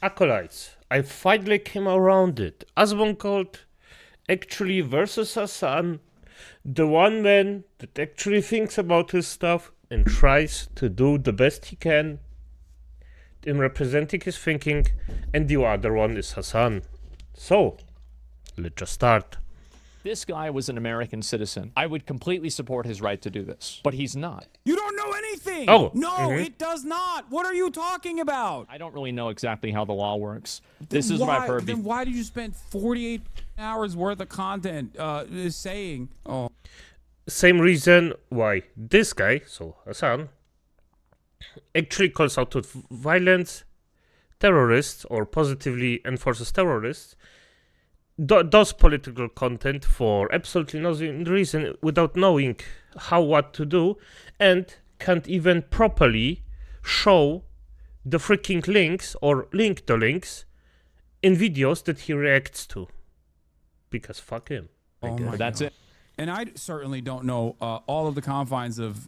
Acolytes. I finally came around it. Asmongold actually versus Hasan. The one man that actually thinks about his stuff and tries to do the best he can in representing his thinking, and the other one is Hasan. So, let's just start. This guy was an American citizen. I would completely support his right to do this, but he's not. You don't know anything! Oh. No, it does not! What are you talking about? I don't really know exactly how the law works. This is what I've heard Then why did you spend 48 hours worth of content saying, oh... Same reason why this guy, so Hasan, actually calls out to violence, terrorists, or positively enforces terrorists, does political content for absolutely no reason without knowing what to do, and can't even properly show the freaking links or link the links in videos that he reacts to. Because fuck him. Oh my That's God. it. And I certainly don't know all of the confines of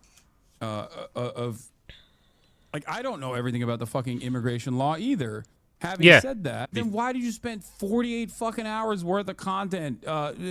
like, I don't know everything about the fucking immigration law either. Having said that, then why did you spend 48 fucking hours worth of content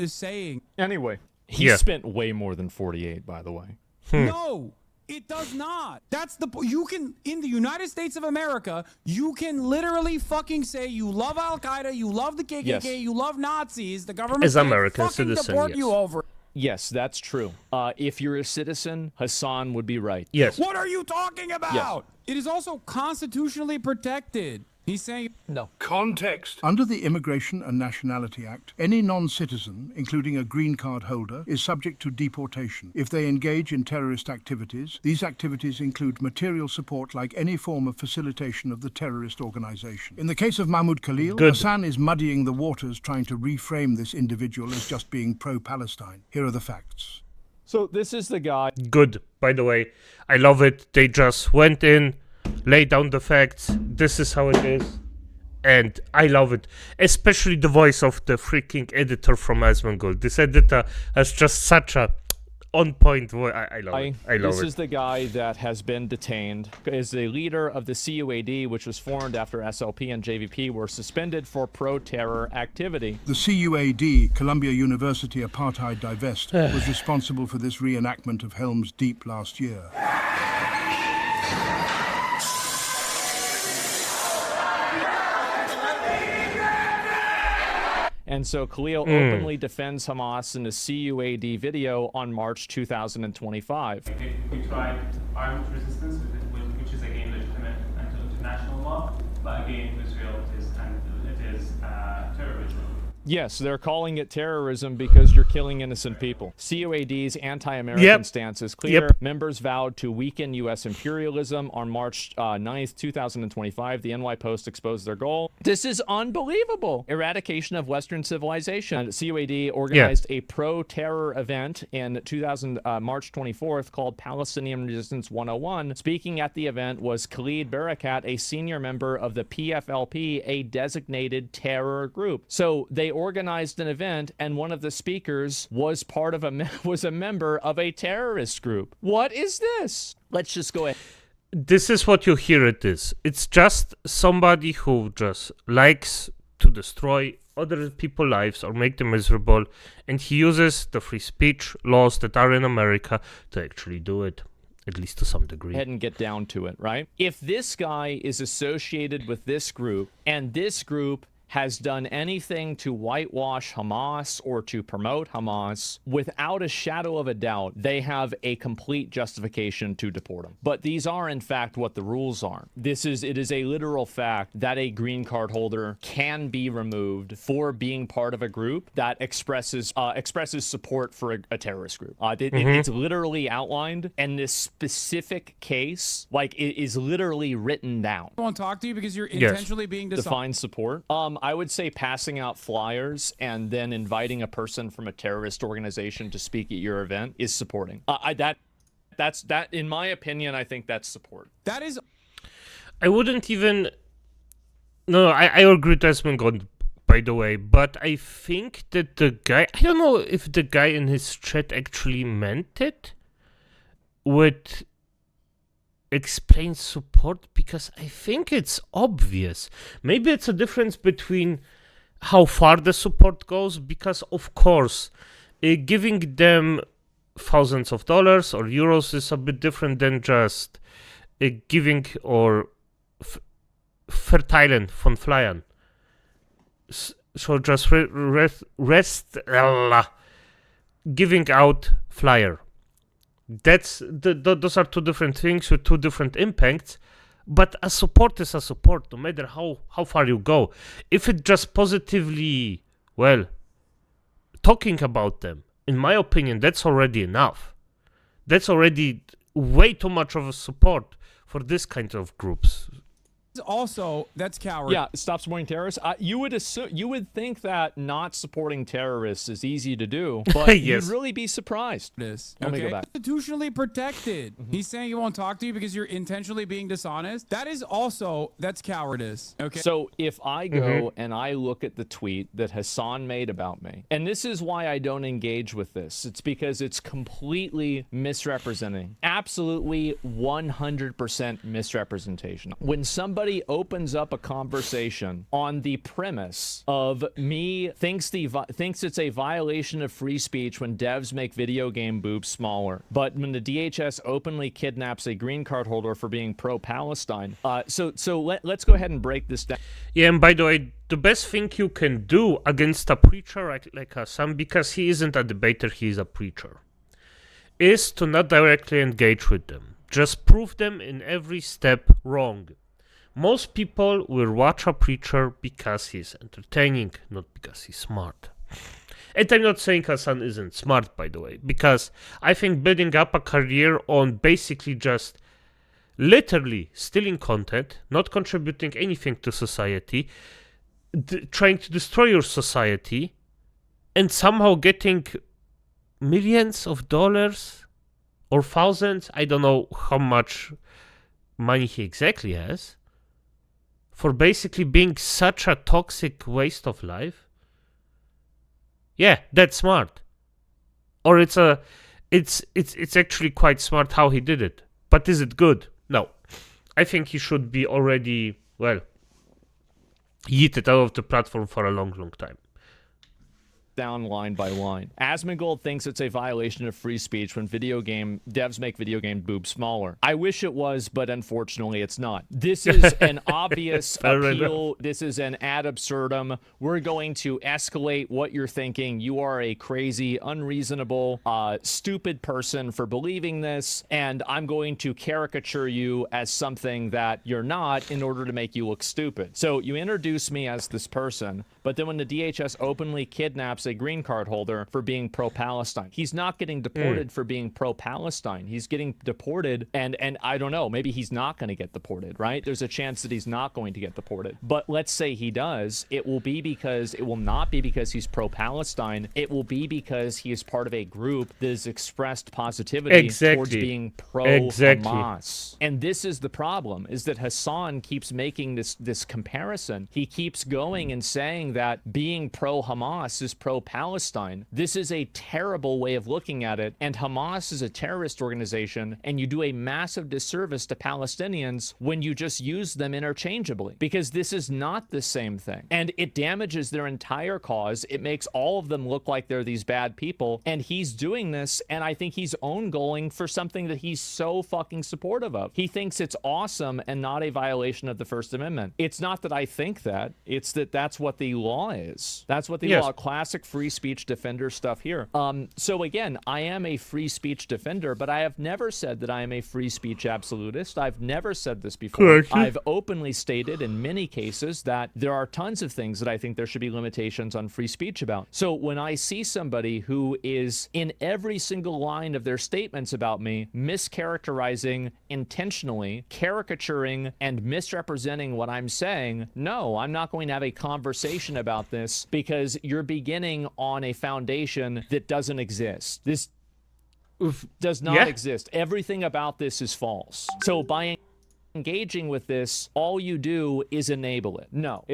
saying? Anyway, he spent way more than 48, by the way. No, it does not. That's the you can in the United States of America, you can literally fucking say you love Al Qaeda, you love the KKK, you love Nazis. The government as can't American fucking citizen, deport you over. Yes, that's true. If you're a citizen, Hasan would be right. Yes. What are you talking about? Yes. It is also constitutionally protected. He's saying No. Context. Under the Immigration and Nationality Act, any non-citizen, including a green card holder, is subject to deportation if they engage in terrorist activities. These activities include material support like any form of facilitation of the terrorist organization. In the case of Mahmoud Khalil, Hasan is muddying the waters trying to reframe this individual as just being pro-Palestine. Here are the facts. So this is the guy. Good, by the way. I love it. They just went in, laid down the facts. This is how it is. And I love it. Especially the voice of the freaking editor from Asmongold. This editor has just such a on point voice. I love it. I love This it. is the guy that has been detained. Is the leader of the CUAD, which was formed after SLP and JVP were suspended for pro-terror activity. The CUAD, Columbia University Apartheid Divest, was responsible for this reenactment of Helm's Deep last year. And so Khalil openly defends Hamas in the CUAD video on March 2025. We tried armed resistance, which is again legitimate under international law, but again, Israel it is terrorism. Yes, they're calling it terrorism because you're killing innocent people. CUAD's anti-American stance is clear. Members vowed to weaken U.S. imperialism. On March 9th, 2025, the NY Post exposed their goal. This is unbelievable. Eradication of Western civilization. CUAD organized a pro-terror event in March 24th called Palestinian Resistance 101. Speaking at the event was Khalid Barakat, a senior member of the PFLP, a designated terror group. So they organized an event, and one of the speakers was was a member of a terrorist group. What is this? Let's just go ahead. This is what you hear it is. It's just somebody who just likes to destroy other people's lives or make them miserable, and he uses the free speech laws that are in America to actually do it, at least to some degree. Ahead and get down to it, right? If this guy is associated with this group, and this group has done anything to whitewash Hamas or to promote Hamas, without a shadow of a doubt, they have a complete justification to deport him. But these are, in fact, what the rules are. It is a literal fact that a green card holder can be removed for being part of a group that expresses support for a terrorist group. It's literally outlined, and this specific case, like, it is literally written down. I won't talk to you because you're intentionally being dishonest. Define support. I would say passing out flyers and then inviting a person from a terrorist organization to speak at your event is supporting. That's in my opinion, I think that's support. That is. I wouldn't even. No, I agree with Asmongold, by the way, but I think that the guy. I don't know if the guy in his chat actually meant it with explain support because I think it's obvious. Maybe it's a difference between how far the support goes, because of course giving them thousands of dollars or euros is a bit different than just giving or verteilen von Flyern. So just giving out flyer. Those are two different things with two different impacts. But a support is a support, no matter how far you go. If it just positively, talking about them, in my opinion, that's already enough. That's already way too much of a support for this kind of groups. Also, that's coward. Yeah, stop supporting terrorists. You would think that not supporting terrorists is easy to do, but Yes. you'd really be surprised. Let me go back. Constitutionally protected. He's saying he won't talk to you because you're intentionally being dishonest. That's cowardice. Okay. So if I go and I look at the tweet that Hasan made about me, and this is why I don't engage with this, it's because it's completely misrepresenting. Absolutely 100% misrepresentation. When somebody opens up a conversation on the premise of me thinks it's a violation of free speech when devs make video game boobs smaller, but when the DHS openly kidnaps a green card holder for being pro-Palestine. So let's go ahead and break this down. Yeah, and by the way, the best thing you can do against a preacher like Hasan, because he isn't a debater, he's a preacher, is to not directly engage with them. Just prove them in every step wrong. Most people will watch a preacher because he's entertaining, not because he's smart. And I'm not saying Hasan isn't smart, by the way, because I think building up a career on basically just literally stealing content, not contributing anything to society, trying to destroy your society, and somehow getting millions of dollars or thousands, I don't know how much money he exactly has, for basically being such a toxic waste of life. Yeah, that's smart. Or it's actually quite smart how he did it. But is it good? No. I think he should be already, yeeted out of the platform for a long, long time. Down line by line. Asmongold thinks it's a violation of free speech when devs make video game boobs smaller. I wish it was, but unfortunately it's not. This is an obvious appeal. This is an ad absurdum. We're going to escalate what you're thinking. You are a crazy, unreasonable, stupid person for believing this, and I'm going to caricature you as something that you're not in order to make you look stupid. So you introduce me as this person, but then when the DHS openly kidnaps a green card holder for being pro-Palestine, he's not getting deported for being pro-Palestine. He's getting deported, and I don't know, maybe he's not going to get deported, right? There's a chance that he's not going to get deported. But let's say he does, it will not be because he's pro-Palestine. It will be because he is part of a group that has expressed positivity towards being pro-Hamas. And this is the problem, is that Hasan keeps making this comparison. He keeps going and saying that being pro-Hamas is pro-Palestine. This is a terrible way of looking at it, and Hamas is a terrorist organization, and you do a massive disservice to Palestinians when you just use them interchangeably, because this is not the same thing, and it damages their entire cause. It makes all of them look like they're these bad people, and he's doing this, and I think he's own-goaling for something that he's so fucking supportive of. He thinks it's awesome and not a violation of the First Amendment. It's not that I think that, it's that that's what the law is. That's what the law, classic free speech defender stuff here. So again, I am a free speech defender, but I have never said that I am a free speech absolutist. I've never said this before. I've openly stated in many cases that there are tons of things that I think there should be limitations on free speech about. So when I see somebody who is in every single line of their statements about me mischaracterizing, intentionally caricaturing and misrepresenting what I'm saying, no, I'm not going to have a conversation about this, because you're beginning on a foundation that doesn't exist. This does not exist. Everything about this is false. So by engaging with this, all you do is enable it. No.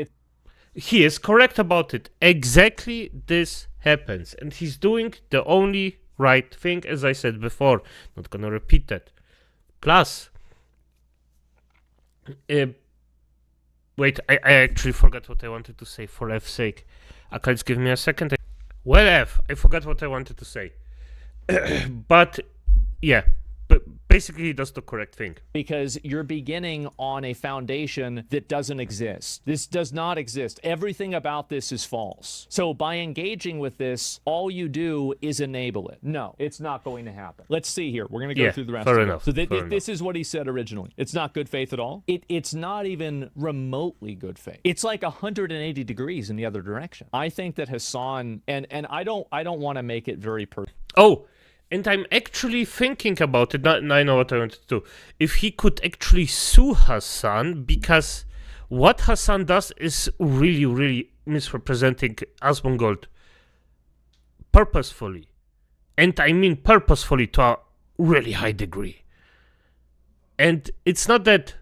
He is correct about it. Exactly this happens. And he's doing the only right thing, as I said before. Not gonna repeat that. Plus, Wait, I actually forgot what I wanted to say, for F's sake. Just give me a second. Well, I forgot what I wanted to say. But, yeah. But basically, he does the correct thing. Because you're beginning on a foundation that doesn't exist. This does not exist. Everything about this is false. So by engaging with this, all you do is enable it. No, it's not going to happen. Let's see here. We're going to go through the rest of it. So this is what he said originally. It's not good faith at all. It's not even remotely good faith. It's like 180 degrees in the other direction. I think that Hasan, and I don't want to make it very personal. Oh, and I'm actually thinking about it. Now I know what I want to do. If he could actually sue Hasan, because what Hasan does is really, really misrepresenting Asmongold purposefully. And I mean purposefully to a really high degree. And it's not that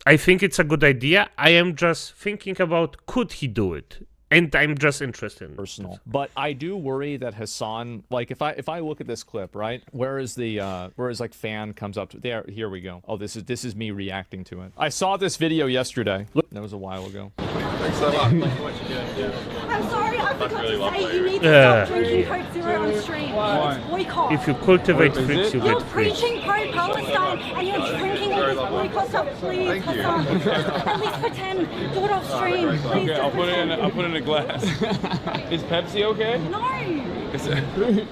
I think it's a good idea. I am just thinking about, could he do it? And I'm just interested in personal. But I do worry that Hasan, like if I look at this clip, right? Where is like fan comes up to there? Here we go. Oh, this is me reacting to it. I saw this video yesterday. That was a while ago. Thanks so much. I'm sorry, I forgot to say you need to stop drinking Coke Zero on stream. It's boycott. If you cultivate freaks, you You're get freaks. preaching pro-Palestine and you're drinking all this boycott stuff. Please, Hasan, at least pretend. Do it off stream. Please. Okay, I'll put it in a glass. Is Pepsi okay? No. Is it?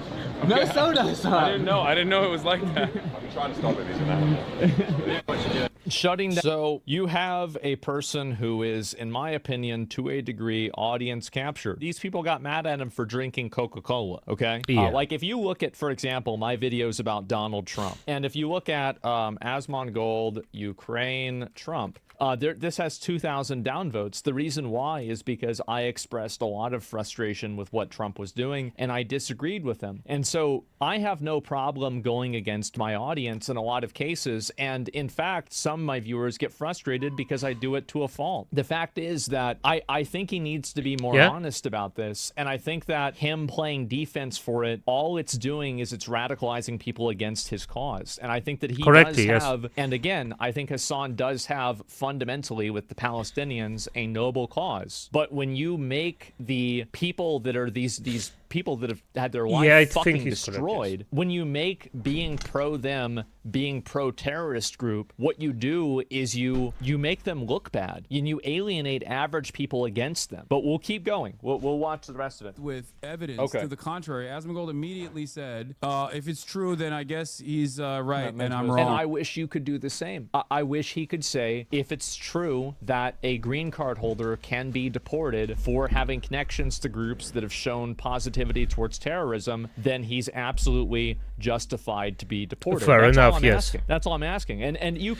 No soda, son. I didn't know it was like that. I've been trying to stop it. Shutting down. So you have a person who is, in my opinion, to a degree, audience capture. These people got mad at him for drinking Coca-Cola, okay? Yeah. Like if you look at, for example, my videos about Donald Trump, and if you look at Asmongold, Ukraine, Trump, this has 2,000 downvotes. The reason why is because I expressed a lot of frustration with what Trump was doing, and I disagreed with him. And so I have no problem going against my audience in a lot of cases. And in fact, some of my viewers get frustrated because I do it to a fault. The fact is that I think he needs to be more honest about this. And I think that him playing defense for it, all it's doing is it's radicalizing people against his cause. And I think that he does have, and again, I think Hasan does have fundamentally with the Palestinians a noble cause. But when you make the people that are these people that have had their life fucking destroyed, when you make being pro them, being pro terrorist group, what you do is you make them look bad and you alienate average people against them. But we'll keep going. We'll watch the rest of it. With evidence to the contrary, Asmongold immediately said, if it's true, then I guess he's right and I'm wrong. And I wish you could do the same. I wish he could say, if it's true that a green card holder can be deported for having connections to groups that have shown positivity towards terrorism, then he's absolutely justified to be deported. Fair enough, yes. That's all I'm asking. And you...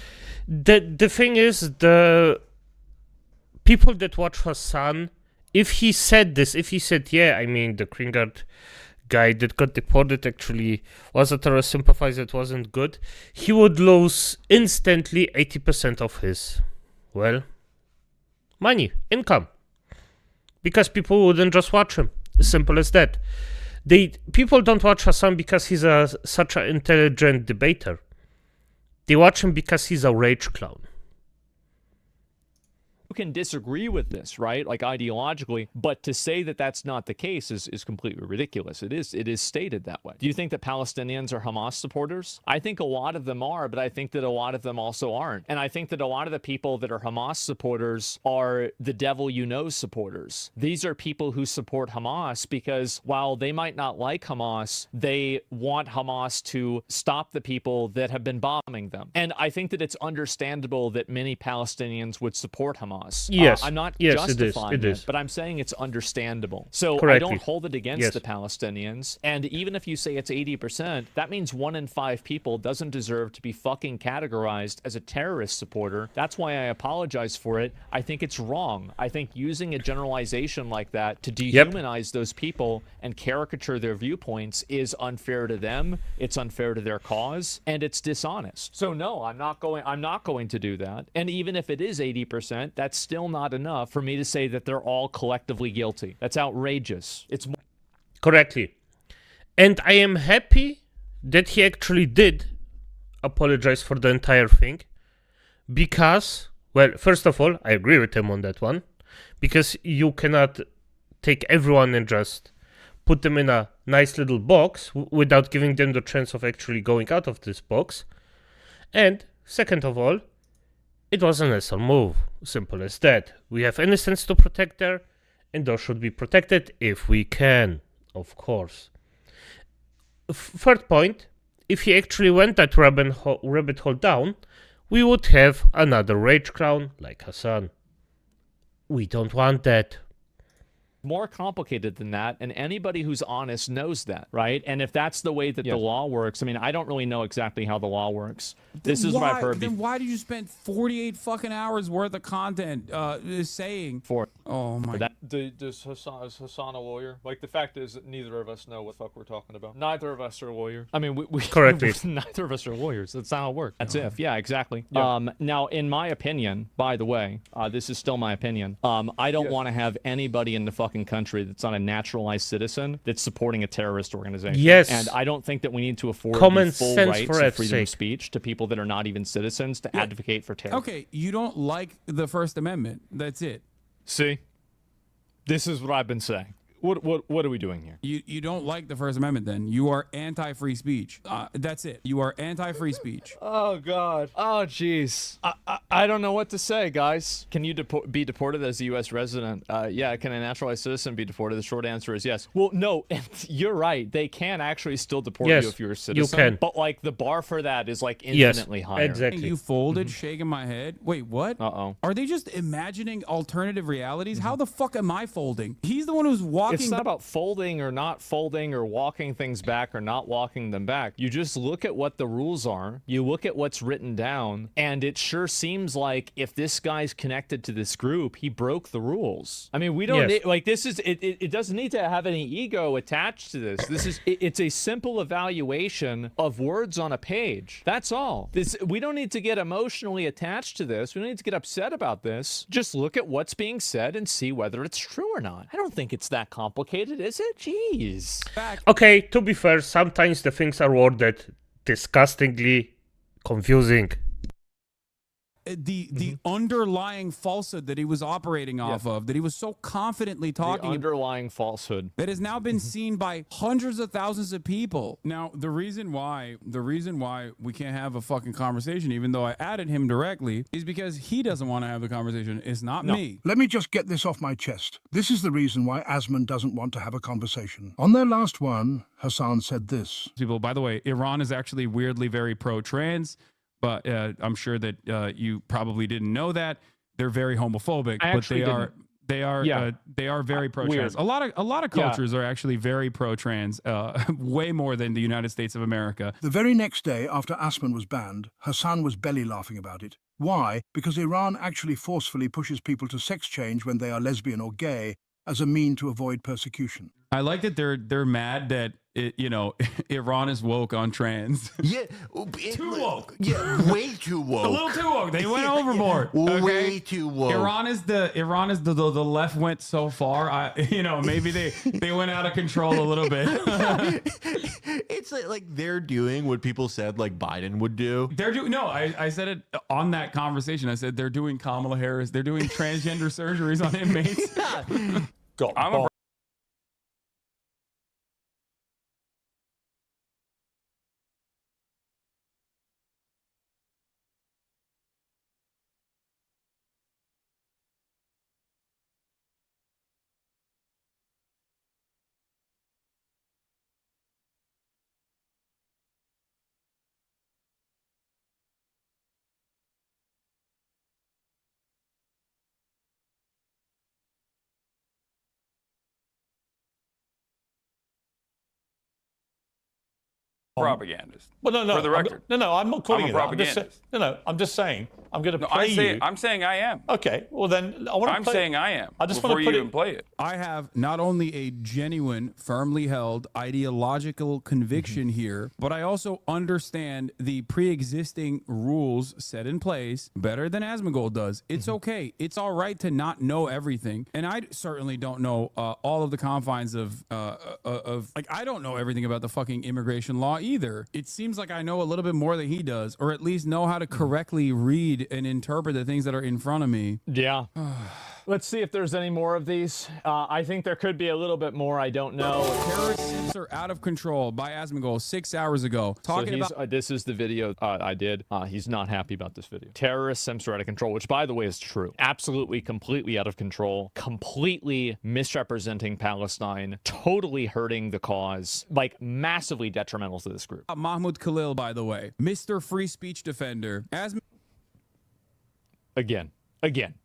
The thing is, the people that watch Hasan, if he said this, if he said, yeah, I mean, the green card guy that got deported actually was a terrorist sympathizer, it wasn't good, he would lose instantly 80% of his, well, money, income. Because people wouldn't just watch him. Simple as that. People don't watch Hasan because he's such an intelligent debater. They watch him because he's a rage clown. You can disagree with this, right? Like ideologically, but to say that that's not the case is completely ridiculous. It is stated that way. Do you think that Palestinians are Hamas supporters? I think a lot of them are, but I think that a lot of them also aren't. And I think that a lot of the people that are Hamas supporters are the devil you know supporters. These are people who support Hamas because while they might not like Hamas, they want Hamas to stop the people that have been bombing them. And I think that it's understandable that many Palestinians would support Hamas. Yes. I'm not yes, justifying it is. but I'm saying it's understandable. So Correctly. I don't hold it against the Palestinians. And even if you say it's 80%, that means 1 in 5 people doesn't deserve to be fucking categorized as a terrorist supporter. That's why I apologize for it. I think it's wrong. I think using a generalization like that to dehumanize those people and caricature their viewpoints is unfair to them. It's unfair to their cause, and it's dishonest. So no, I'm not going to do that. And even if it is 80%, that's still not enough for me to say that they're all collectively guilty. That's outrageous. It's correctly. And I am happy that he actually did apologize for the entire thing, Because, well, first of all, I agree with him on that one. Because you cannot take everyone and just put them in a nice little box without giving them the chance of actually going out of this box. And second of all, it was an asshole move. Simple as that. We have innocents to protect there, and those should be protected if we can, of course. Third point, if he actually went that rabbit hole down, we would have another rage crown like Hasan. We don't want that. More complicated than that, and anybody who's honest knows that, right? And if that's the way that the law works, I mean, I don't really know exactly how the law works. This is what I've heard. Then why did you spend 48 fucking hours worth of content saying? Oh my God. Is Hasan a lawyer? Like, the fact is that neither of us know what the fuck we're talking about. Neither of us are lawyers. I mean, we Correctly. neither of us are lawyers. That's not how it works. That's if. Yeah, exactly. Yeah. Now, in my opinion, by the way, this is still my opinion. I don't want to have anybody in the fucking country that's not a naturalized citizen that's supporting a terrorist organization. Yes. And I don't think that we need to afford Common the full sense rights for of freedom sake. of speech to people that are not even citizens to advocate for terror. Okay, you don't like the First Amendment. That's it. See? This is what I've been saying. What are we doing here? You don't like the First Amendment, then you are anti-free speech. That's it. You are anti-free speech. Oh God. Oh jeez. I don't know what to say, guys. Can you be deported as a U.S. resident? Yeah. Can a naturalized citizen be deported? The short answer is yes. Well, no. You're right. They can actually still deport you if you're a citizen. You can. But like the bar for that is like infinitely higher. Exactly. You folded, shaking my head. Wait, what? Uh-oh. Are they just imagining alternative realities? How the fuck am I folding? He's the one who's walking. It's not about folding or not folding or walking things back or not walking them back. You just look at what the rules are. You look at what's written down, and it sure seems like if this guy's connected to this group, he broke the rules. I mean, we don't need, like this is it doesn't need to have any ego attached to this. This is it's a simple evaluation of words on a page. That's all. We don't need to get emotionally attached to this. We don't need to get upset about this. Just look at what's being said and see whether it's true or not. I don't think it's that complicated, is it? Jeez. Okay, to be fair, sometimes the things are worded disgustingly confusing. The underlying falsehood that he was operating off of, that he was so confidently talking the underlying falsehood that has now been seen by hundreds of thousands of people. Now, the reason why we can't have a fucking conversation, even though I added him directly, is because he doesn't want to have the conversation. It's not me. Let me just get this off my chest. This is the reason why Asmon doesn't want to have a conversation. On their last one, Hasan said this. People, by the way, Iran is actually weirdly very pro-trans. But I'm sure that you probably didn't know that. They're very homophobic, but they are very pro-trans. A lot of cultures are actually very pro-trans, way more than the United States of America. The very next day after Asmon was banned, Hasan was belly laughing about it. Why? Because Iran actually forcefully pushes people to sex change when they are lesbian or gay as a mean to avoid persecution. I like that they're mad that Iran is woke on trans. Yeah, too woke. Yeah, way too woke. A little too woke. They went overboard. Okay? Way too woke. Iran is the left went so far. Maybe they went out of control a little bit. It's like they're doing what people said like Biden would do. They're doing I said it on that conversation. I said they're doing Kamala Harris. They're doing transgender surgeries on inmates. Propagandist. Well, no. For the record. I'm not calling I'm a it that. propagandist. I'm just saying. I'm going to play you. I'm saying I am. Okay. Well, then I want to. I'm saying I am. I just before want to put you even play it. I have not only a genuine, firmly held ideological conviction here, but I also understand the pre-existing rules set in place better than Asmongold does. It's okay. It's all right to not know everything, and I certainly don't know all of the confines of I don't know everything about the fucking immigration law either. It seems like I know a little bit more than he does, or at least know how to correctly read read and interpret the things that are in front of me. Yeah. Let's see if there's any more of these. I think there could be a little bit more. I don't know. Terrorist simps are out of control by Asmongold 6 hours ago. Talking about this is the video I did. He's not happy about this video. Terrorist simps are out of control, which by the way is true. Absolutely, completely out of control. Completely misrepresenting Palestine. Totally hurting the cause. Like massively detrimental to this group. Mahmoud Khalil, by the way, Mr. Free Speech Defender. Again.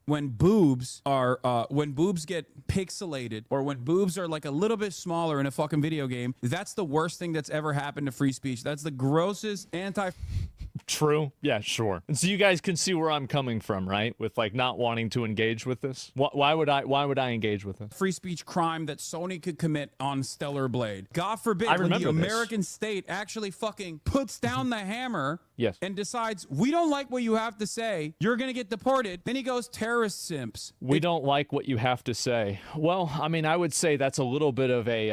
When boobs get pixelated, or when boobs are like a little bit smaller in a fucking video game, that's the worst thing that's ever happened to free speech. That's the grossest True. Yeah, sure. And so you guys can see where I'm coming from, right? With like not wanting to engage with this. Why would I engage with it? Free speech crime that Sony could commit on Stellar Blade. God forbid I when the remember this. American state actually fucking puts down the hammer Yes. and decides, we don't like what you have to say, you're gonna get deported. Then he goes, terrorist simps. We don't like what you have to say. Well, I mean, I would say that's a little bit of a,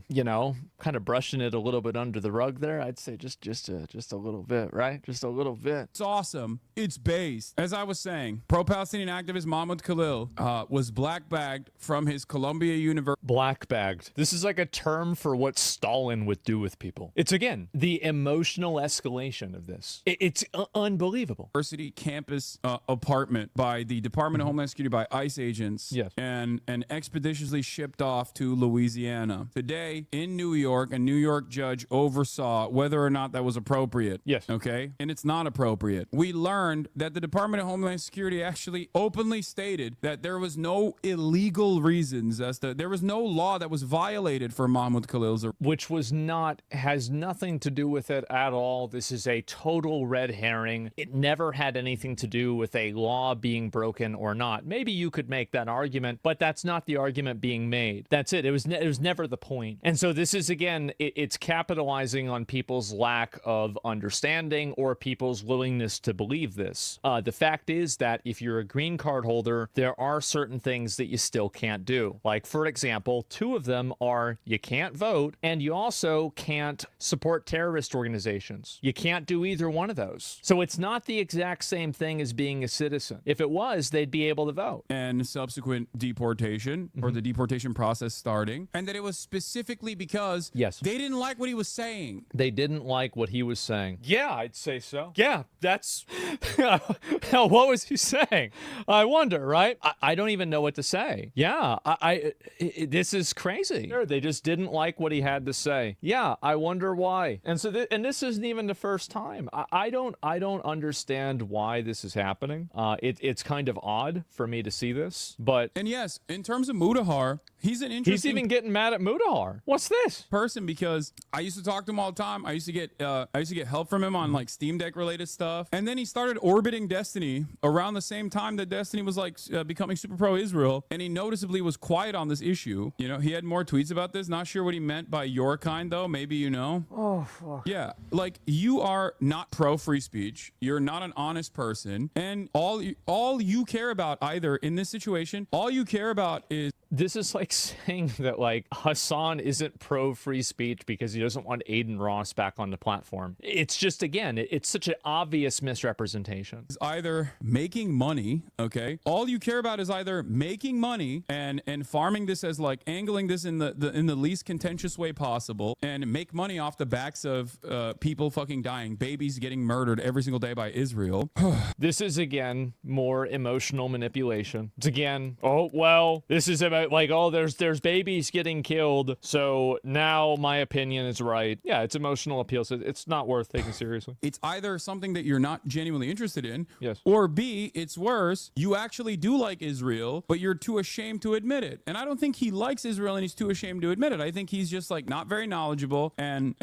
you know, kind of brushing it a little bit under the rug there. I'd say just a little bit, right? Just a little bit. It's awesome. It's based. As I was saying, pro-Palestinian activist Mahmoud Khalil was black-bagged from his Columbia University. Black-bagged. This is like a term for what Stalin would do with people. It's, again, the emotional escalation of this. It's unbelievable. University campus apartment by the Department of Homeland Security by ICE agents. Yes. And expeditiously shipped off to Louisiana. Today, in New York, a New York judge oversaw whether or not that was appropriate. Yes. Okay? And it's not appropriate. We learned that the Department of Homeland Security actually openly stated that there was no illegal reasons there was no law that was violated for Mahmoud Khalil's arrest. Which has nothing to do with it at all. This is a total red herring. It never had anything to do with a law being broken or not. Maybe you could make that argument, but that's not the argument being made. That's it. It was never the point. And so this is, again, it's capitalizing on people's lack of understanding or people's willingness to believe this. The fact is that if you're a green card holder, there are certain things that you still can't do. Like, for example, two of them are you can't vote and you also can't support terrorist organizations. You can't do either one of those. So it's not the exact same thing as being a citizen. If it was, they'd be able to vote. And subsequent deportation, or the deportation process starting, and that it was specifically because they didn't like what he was saying. They didn't like what he was saying. Yeah, I'd say so. Yeah, that's... Hell, what was he saying? I wonder, right? I don't even know what to say. Yeah, this is crazy. Sure, they just didn't like what he had to say. Yeah, I wonder why. And so, this isn't even the first time. I don't understand why this is happening. It's kind of odd for me to see this, but... And yes, in terms of Mudahar, he's an interesting... He's even getting mad at Mudahar. What's this? Person, because I used to talk to him all the time. I used to get help from him on like Steam Deck related stuff. And then he started orbiting Destiny around the same time that Destiny was like becoming super pro Israel. And he noticeably was quiet on this issue. You know, he had more tweets about this. Not sure what he meant by your kind though. Maybe you know. Oh, fuck. Yeah. Like, you are not pro free speech. You're not an honest person. And all you care about either in this situation, all you care about is... This is like saying that like Hasan isn't pro free speech because he doesn't want Aiden Ross back on the platform. It's just, again, it's such an obvious misrepresentation. It's either making money, okay? All you care about is either making money and farming this as like angling this in the least contentious way possible and make money off the backs of people fucking dying, babies getting murdered every single day by Israel. This is, again, more emotional manipulation. It's, again, oh, well, this is about like, oh, there's babies getting killed, so now my opinion is right. Yeah, it's emotional appeal, so it's not worth taking seriously. It's either something that you're not genuinely interested in, yes, or B, it's worse, you actually do like Israel, but you're too ashamed to admit it. And I don't think he likes Israel and he's too ashamed to admit it. I think he's just like not very knowledgeable and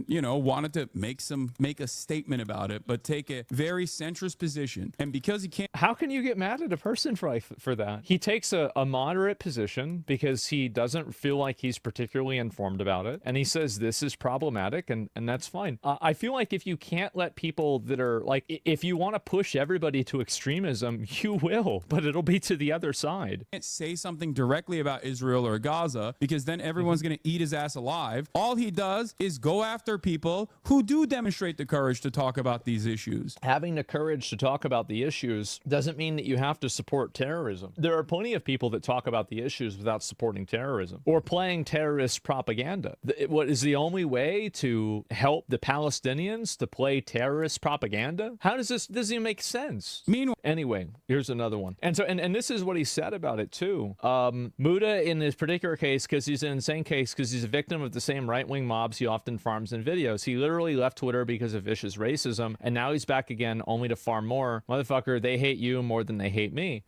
you know, wanted to make a statement about it, but take a very centrist position. And because he can't... How can you get mad at a person for that? He takes a moderate position position because he doesn't feel like he's particularly informed about it. And he says this is problematic, and that's fine. I feel like if you can't let people that are like, if you want to push everybody to extremism, you will, but it'll be to the other side. Can't say something directly about Israel or Gaza because then everyone's going to eat his ass alive. All he does is go after people who do demonstrate the courage to talk about these issues. Having the courage to talk about the issues doesn't mean that you have to support terrorism. There are plenty of people that talk about the issues without supporting terrorism or playing terrorist propaganda. What is the only way to help the Palestinians to play terrorist propaganda? How does this doesn't even make sense? Meanwhile, anyway, here's another one. And so, and this is what he said about it too. Muda, in this particular case, because he's an insane case, because he's a victim of the same right-wing mobs he often farms in videos. He literally left Twitter because of vicious racism, and now he's back again only to farm more. Motherfucker, they hate you more than they hate me.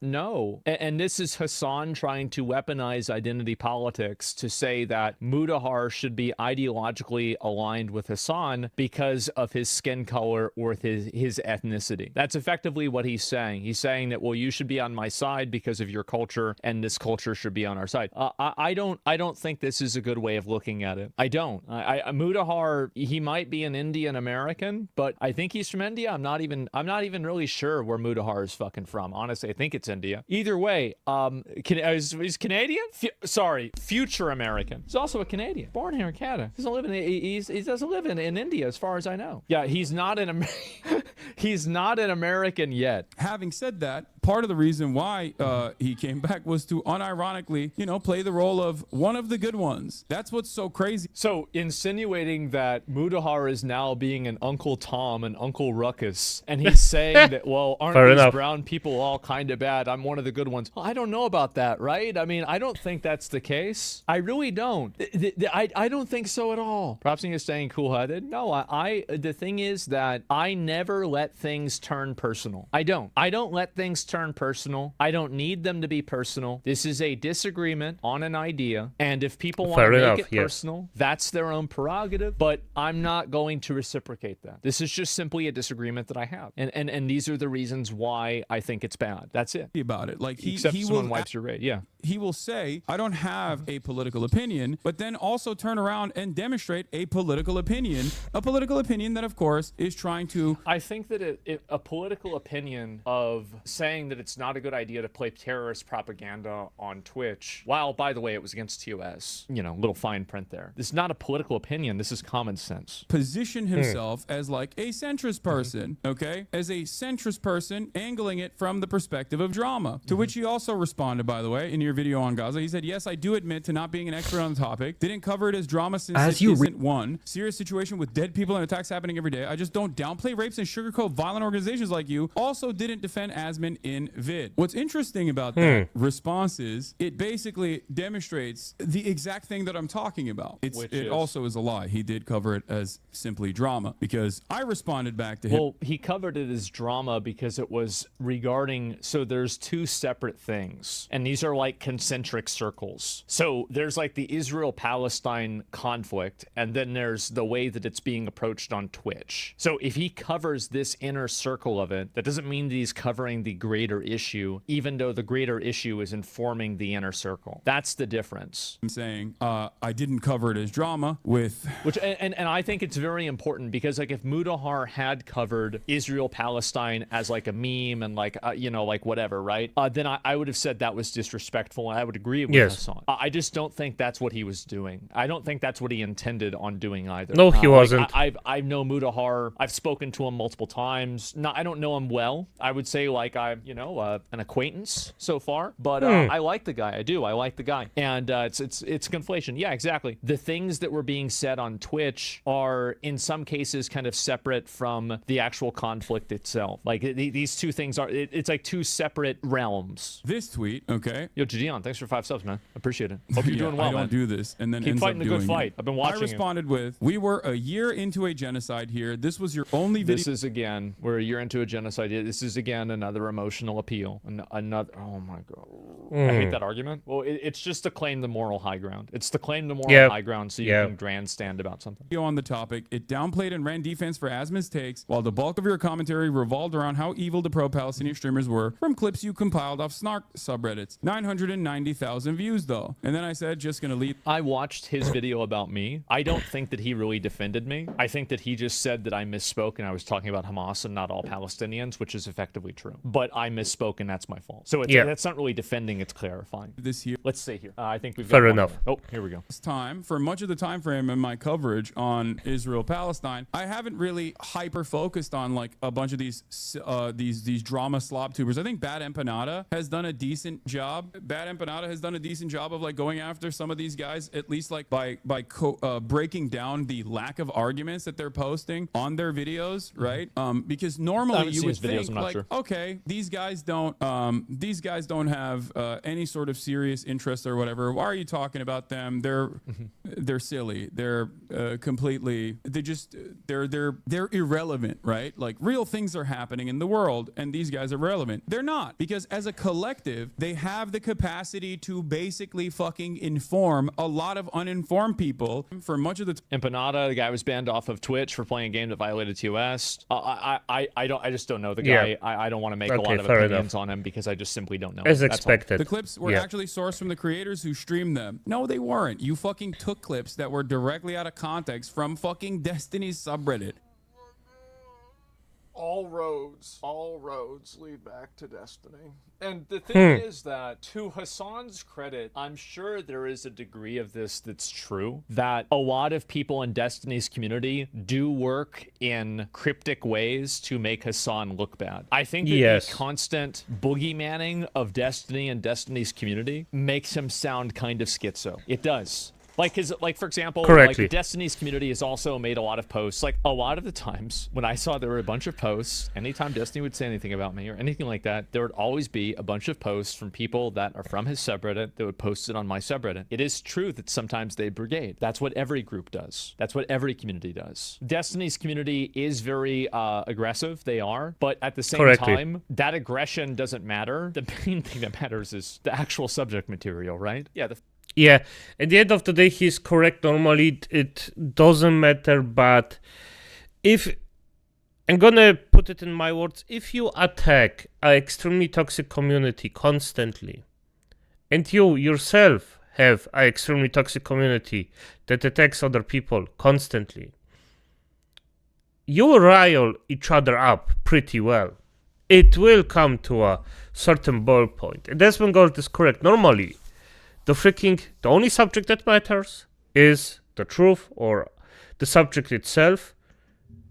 No. And this is Hasan trying to weaponize identity politics to say that Mudahar should be ideologically aligned with Hasan because of his skin color or his ethnicity. That's effectively what he's saying. He's saying that, well, you should be on my side because of your culture, and this culture should be on our side. I don't think this is a good way of looking at it. I don't. Mudahar, he might be an Indian American, but I think he's from India. I'm not even really sure where Mudahar is fucking from. Honestly, I think it's India. Either way, he's Canadian? Future American. He's also a Canadian. Born here in Canada. He doesn't live in India, as far as I know. Yeah, he's not an he's not an American yet. Having said that, part of the reason why he came back was to unironically, play the role of one of the good ones. That's what's so crazy. So insinuating that Mudahar is now being an Uncle Tom and Uncle Ruckus, and he's saying that, well, aren't these brown people all kind of bad? I'm one of the good ones. Well, I don't know about that, right? I mean, I don't think that's the case. I really don't. I don't think so at all. Perhaps he is staying cool-headed. No, the thing is that I never let things turn personal. I don't let things turn personal. I don't need them to be personal. This is a disagreement on an idea, and if people want to make it personal, that's their own prerogative, but I'm not going to reciprocate that. This is just simply a disagreement that I have, and these are the reasons why I think it's bad. That's it. About it, like except someone wipes your raid. Yeah, he will say, I don't have a political opinion, but then also turn around and demonstrate a political opinion that, of course, is trying to... I think that a political opinion of saying that it's not a good idea to play terrorist propaganda on Twitch, while, by the way, it was against TOS, little fine print there. This is not a political opinion. This is common sense. Position himself as like a centrist person, okay? As a centrist person, angling it from the perspective of drama, to which he also responded, by the way, in your video on Gaza. He said, yes, I do admit to not being an expert on the topic. Didn't cover it as drama since it isn't one. Serious situation with dead people and attacks happening every day. I just don't downplay rapes and sugarcoat violent organizations like you. Also didn't defend Asmon in vid. What's interesting about that response is it basically demonstrates the exact thing that I'm talking about. It also is a lie. He did cover it as simply drama because I responded back to him. Well, he covered it as drama because it was regarding, so there's two separate things, and these are like concentric circles. So there's like the Israel-Palestine conflict, and then there's the way that it's being approached on Twitch. So if he covers this inner circle of it, that doesn't mean that he's covering the greater issue, even though the greater issue is informing the inner circle. That's the difference. I'm saying I didn't cover it as drama with... Which, and I think it's very important because like if Mudahar had covered Israel-Palestine as like a meme and like, like whatever, right? Then I would have said that was disrespectful, and I would agree with Hasan. I just don't think that's what he was doing. I don't think that's what he intended on doing either. No, he wasn't. I know Mudahar. I've spoken to him multiple times. I don't know him well. I would say like I'm, an acquaintance so far, but I like the guy. I do. I like the guy. And it's conflation. Yeah, exactly. The things that were being said on Twitch are in some cases kind of separate from the actual conflict itself. Like these two things are, it's like two separate realms. This tweet, okay. Yo, Gideon, thanks for 5 subs, man. Appreciate it. Hope you're doing well, man. I don't do this and then keep fighting the good fight. I've been watching. I responded with, we were a year into a genocide here. This was your only video. This is again, we're a year into a genocide. This is again another emotional appeal. Another, oh my God. I hate that argument. Well, it's just to claim the moral high ground. It's to claim the moral high ground so you can grandstand about something. On the topic, it downplayed and ran defense for Asmon's takes, while the bulk of your commentary revolved around how evil the pro-Palestinian streamers were from clips you compiled off Snark subreddits. 990,000 views, though. And then I said, just gonna leave. I watched his video about me. I don't think that he really defended me. I think that he just said that I misspoke and I was talking about Hamas and not all Palestinians, which is effectively true. But I misspoke and that's my fault. So that's not really defending, it's clarifying. This year. Let's see here. I think we've got Fair enough. Oh, here we go. This time, for much of the time frame in my coverage on Israel-Palestine, I haven't really hyper-focused on like a bunch of these drama slop tubers. I think Bad Empanada has done a decent job. Of like going after some of these guys, at least like by breaking down the lack of arguments that they're posting on their videos, right? Because normally you would think like, okay, these guys don't have any sort of serious interest or whatever. Why are you talking about them? They're silly. They're completely. They're irrelevant, right? Like real things are happening in the world, and these guys are relevant. They're not, because as a collective, they have the capacity to basically fucking inform a lot of uninformed people for much of the Empanada, the guy was banned off of Twitch for playing a game that violated TOS. I just don't know the guy. I don't want to make a lot of opinions on him because I just simply don't know. As expected. The clips were actually sourced from the creators who streamed them. No, they weren't. You fucking took clips that were directly out of context from fucking Destiny's subreddit. All roads lead back to Destiny. And the thing is that, to Hasan's credit, I'm sure there is a degree of this that's true, that a lot of people in Destiny's community do work in cryptic ways to make Hasan look bad. I think that the constant boogeymanning of Destiny and Destiny's community makes him sound kind of schizo. It does. Like, for example, like Destiny's community has also made a lot of posts. Like, a lot of the times when I saw there were a bunch of posts, anytime Destiny would say anything about me or anything like that, there would always be a bunch of posts from people that are from his subreddit that would post it on my subreddit. It is true that sometimes they brigade. That's what every group does. That's what every community does. Destiny's community is very aggressive. They are. But at the same time, that aggression doesn't matter. The main thing that matters is the actual subject material, right? Yeah, at the end of the day, he's correct. Normally, it doesn't matter, but if, I'm gonna put it in my words, if you attack an extremely toxic community constantly, and you yourself have an extremely toxic community that attacks other people constantly, you will rile each other up pretty well. It will come to a certain ball point. And Asmongold is correct. Normally, the only subject that matters is the truth or the subject itself.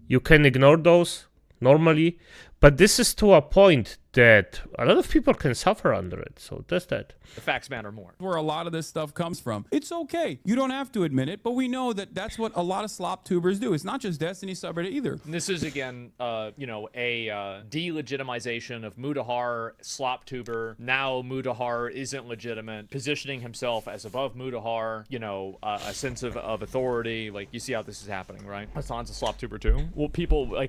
You can ignore those normally, but this is to a point that a lot of people can suffer under it. So that's that. The facts matter more. Where a lot of this stuff comes from. It's okay. You don't have to admit it, but we know that that's what a lot of slop tubers do. It's not just Destiny subreddit either. And this is, again, a delegitimization of Mudahar, slop tuber. Now Mudahar isn't legitimate, positioning himself as above Mudahar, a sense of authority. Like, you see how this is happening, right? Hasan's a slop tuber too. Well,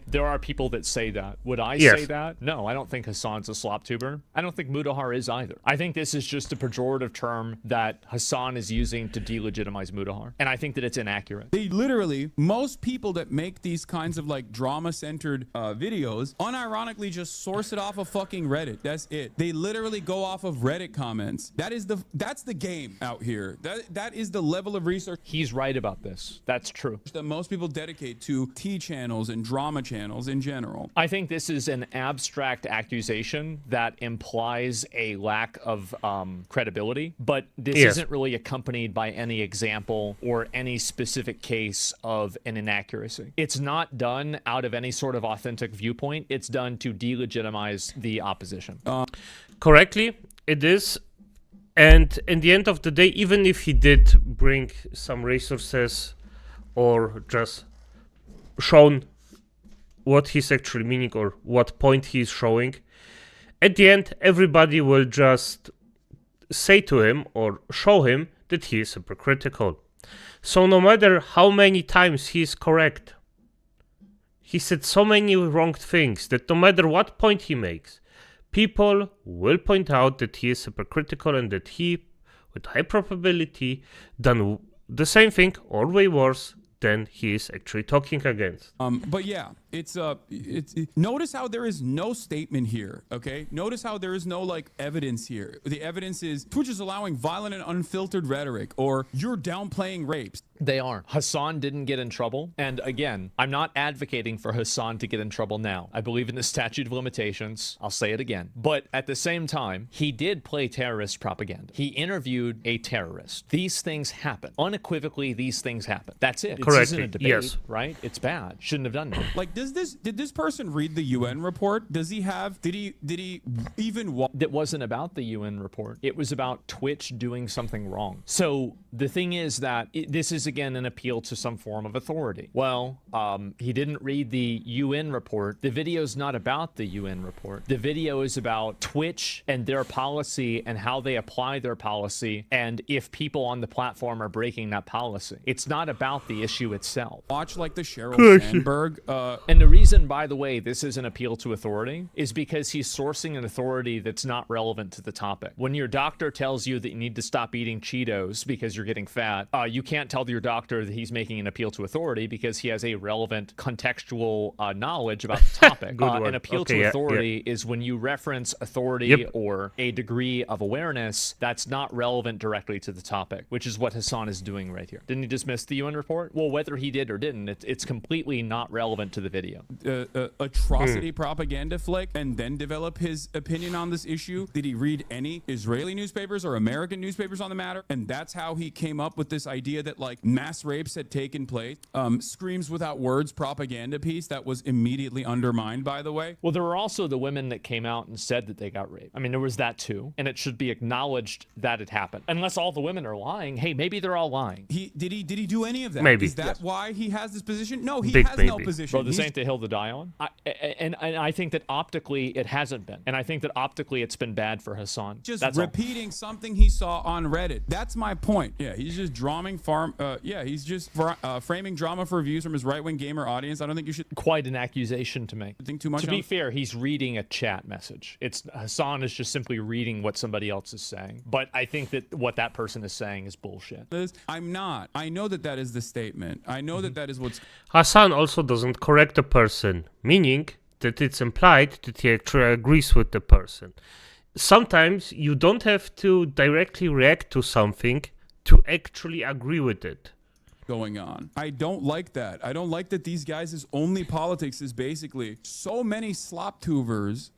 there are people that say that. Would I say that? No, I don't think Hasan's a slop tuber. I don't think Mudahar is either. I think this is just a pejorative term that Hasan is using to delegitimize Mudahar. And I think that it's inaccurate. They literally, most people that make these kinds of like drama-centered videos, unironically just source it off of fucking Reddit. That's it. They literally go off of Reddit comments. That's the game out here. That is the level of research. He's right about this. That's true. That most people dedicate to T channels and drama channels in general. I think this is an abstract accusation that implies a lack of credibility, but this isn't really accompanied by any example or any specific case of an inaccuracy. It's not done out of any sort of authentic viewpoint. It's done to delegitimize the opposition. Correctly, it is. And in the end of the day, even if he did bring some resources or just shown what he's actually meaning or what point he's showing, at the end, everybody will just say to him or show him that he is hypocritical. So no matter how many times he is correct, he said so many wrong things that no matter what point he makes, people will point out that he is hypocritical and that he, with high probability, done the same thing or way worse than he is actually talking against. But yeah, notice how there is no statement here, okay? Notice how there is no like evidence here. The evidence is Twitch is allowing violent and unfiltered rhetoric, or you're downplaying rapes. They are. Hasan didn't get in trouble. And again, I'm not advocating for Hasan to get in trouble now. I believe in the statute of limitations. I'll say it again. But at the same time, he did play terrorist propaganda. He interviewed a terrorist. These things happen. Unequivocally, these things happen. That's it. This isn't a debate, yes. Right? It's bad. Shouldn't have done that. Like, did this person read the UN report? Did he even That wasn't about the UN report. It was about Twitch doing something wrong. So the thing is that this is again an appeal to some form of authority. Well, he didn't read the UN report. The video's not about the UN report. The video is about Twitch and their policy and how they apply their policy and if people on the platform are breaking that policy. It's not about the issue itself. Watch like the Sheryl Sandberg. And the reason, by the way, this is an appeal to authority is because he's sourcing an authority that's not relevant to the topic. When your doctor tells you that you need to stop eating Cheetos because you're getting fat, you can't tell your doctor that he's making an appeal to authority because he has a relevant contextual knowledge about the topic. An appeal to authority is when you reference authority or a degree of awareness that's not relevant directly to the topic, which is what Hasan is doing right here. Didn't he dismiss the UN report? Well, whether he did or didn't, it's completely not relevant to the video. Atrocity propaganda flick and then develop his opinion on this issue? Did he read any Israeli newspapers or American newspapers on the matter? And that's how he came up with this idea that like mass rapes had taken place. Screams without words propaganda piece that was immediately undermined, by the way. Well, there were also the women that came out and said that they got raped. I mean, there was that too. And it should be acknowledged that it happened. Unless all the women are lying. Hey, maybe they're all lying. Did he do any of that? Maybe. Is that why he has this position? No, he Big has no maybe. position. Bro, this ain't the hill to die on. And I think that optically it hasn't been. And I think that optically it's been bad for Hasan. Just That's repeating something he saw on Reddit. That's my point. Yeah, he's just he's just framing drama for views from his right-wing gamer audience. I don't think you should quite an accusation to make. think too much. To be fair, he's reading a chat message. Hasan is just simply reading what somebody else is saying. But I think that what that person is saying is bullshit. I'm not. I know that is the statement. I know that is what's. Hasan also doesn't correct the person, meaning that it's implied that he actually agrees with the person. Sometimes you don't have to directly react to something to actually agree with it. Going on. I don't like that. I don't like that these guys' only politics is basically so many slop tubers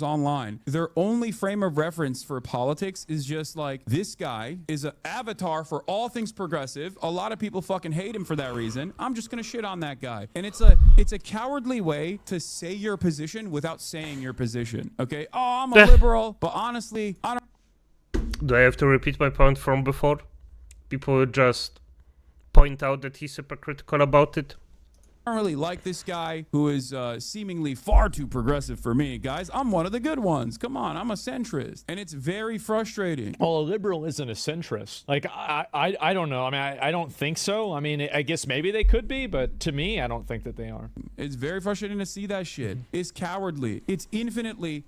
online. Their only frame of reference for politics is just like, this guy is an avatar for all things progressive. A lot of people fucking hate him for that reason. I'm just gonna shit on that guy. And it's a cowardly way to say your position without saying your position. Okay? Oh, I'm a liberal, but honestly, I don't. Do I have to repeat my point from before? People would just point out that he's hypocritical about it. I don't really like this guy who is seemingly far too progressive for me. Guys, I'm one of the good ones. Come on, I'm a centrist. And it's very frustrating. Well, a liberal isn't a centrist. Like, I don't know. I mean, I don't think so. I mean, I guess maybe they could be, but to me, I don't think that they are. It's very frustrating to see that shit. It's cowardly. It's infinitely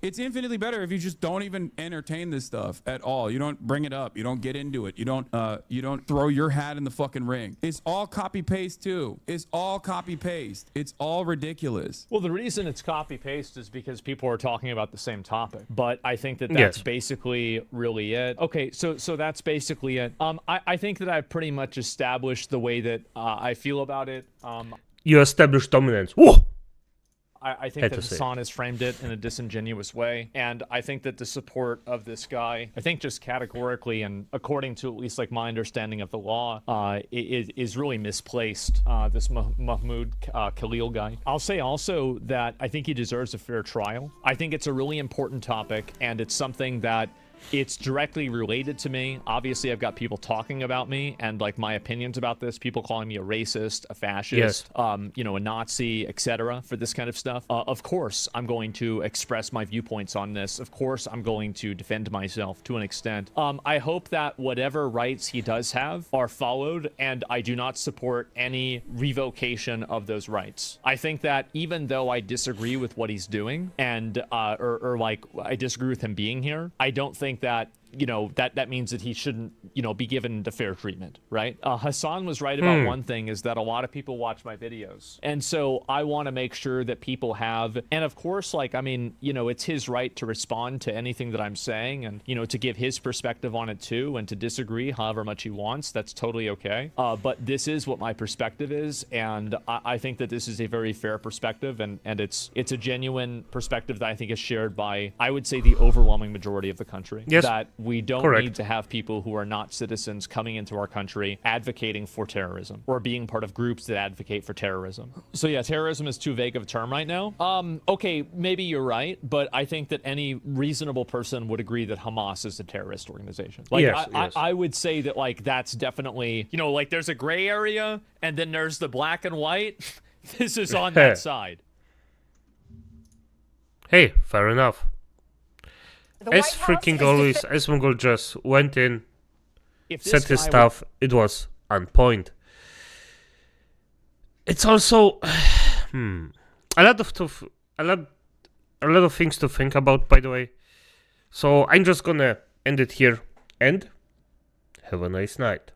better if you just don't even entertain this stuff at all. You don't bring it up. You don't get into it. You don't throw your hat in the fucking ring. It's all copy paste too. It's all copy paste. It's all ridiculous. Well, the reason it's copy paste is because people are talking about the same topic. But I think that that's basically really it. Okay, so that's basically it. I think that I've pretty much established the way that I feel about it. You established dominance. Whoa! I think that Hasan has framed it in a disingenuous way, and I think that the support of this guy, I think just categorically and according to at least like my understanding of the law, is really misplaced, this Mahmoud Khalil guy. I'll say also that I think he deserves a fair trial. I think it's a really important topic, and it's something that It's directly related to me. Obviously, I've got people talking about me and like my opinions about this. People calling me a racist, a fascist, you know, a Nazi, etc. for this kind of stuff. Of course, I'm going to express my viewpoints on this. Of course, I'm going to defend myself to an extent. I hope that whatever rights he does have are followed, and I do not support any revocation of those rights. I think that even though I disagree with what he's doing, and or like I disagree with him being here, I don't think that, you know, that means that he shouldn't, you know, be given the fair treatment, right? Hasan was right about one thing, is that a lot of people watch my videos. And so I want to make sure that people have, and of course, like, I mean, you know, it's his right to respond to anything that I'm saying and, you know, to give his perspective on it too, and to disagree however much he wants. That's totally okay. But this is what my perspective is. And I think that this is a very fair perspective, and it's a genuine perspective that I think is shared by, I would say, the overwhelming majority of the country. Yes. That we don't Correct. need to have people who are not citizens coming into our country advocating for terrorism or being part of groups that advocate for terrorism. So yeah, terrorism is too vague of a term right now. Okay, maybe you're right, but I think that any reasonable person would agree that Hamas is a terrorist organization. Like, Yes, I would say that, like, that's definitely, you know, like there's a gray area and then there's the black and white. This is on that side. Hey, fair enough. The As White House freaking is always, Asmongold just went in, If this said his guy would- stuff. It was on point. It's also a lot of things to think about, by the way. So I'm just gonna end it here and have a nice night.